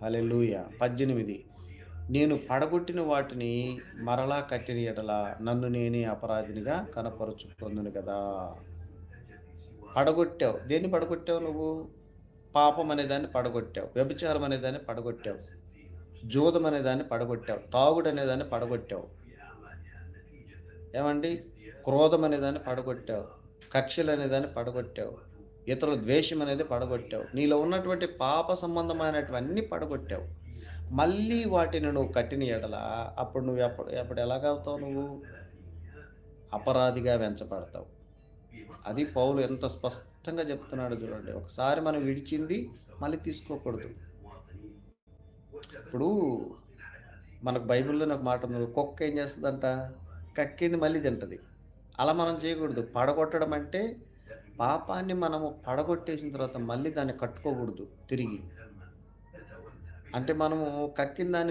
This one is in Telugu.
హల్లెలూయా. 18 నేను పడగొట్టిన వాటిని మరలా కట్టిన యెడల నన్ను నేనే అపరాధినిగా కనపరుచుకొందును గదా! పడగొట్టావు. దేన్ని పడగొట్టావు నువ్వు? పాపం అనే దాన్ని పడగొట్టావు. వ్యభిచారం అనే దాన్ని పడగొట్టావు. జూదం అనే దాన్ని పడగొట్టావు. తాగుడు అనే దాన్ని పడగొట్టావు. ఏమండి? క్రోధం అనే దాన్ని పడగొట్టావు. కక్షలు అనే దాన్ని పడగొట్టావు. ఇతరుల ద్వేషం అనేది పడగొట్టావు. నీలో ఉన్నటువంటి పాప సంబంధమైనటివన్నీ పడగొట్టావు. మళ్ళీ వాటిని నువ్వు కట్టిన యెడల అప్పుడు నువ్వు అప్పుడు ఎలాగవుతావు నువ్వు? అపరాధిగా వెంచబడతావు. అది పౌలు ఎంత స్పష్టంగా చెప్తున్నాడో చూడండి. ఒకసారి మనం విడిచింది మళ్ళీ తీసుకోకూడదు. ఇప్పుడు మనకు బైబిల్‌లోనే ఒక మాట ఉంది. కుక్క ఏం చేస్తదంట? కక్కింది మళ్ళీ తింటది. అలా మనం చేయకూడదు. పడగొట్టడం అంటే పాపాన్ని మనము పడగొట్టేసిన తర్వాత మళ్ళీ దాన్ని కట్టుకోకూడదు తిరిగి. అంటే మనము కక్కిన దాన్ని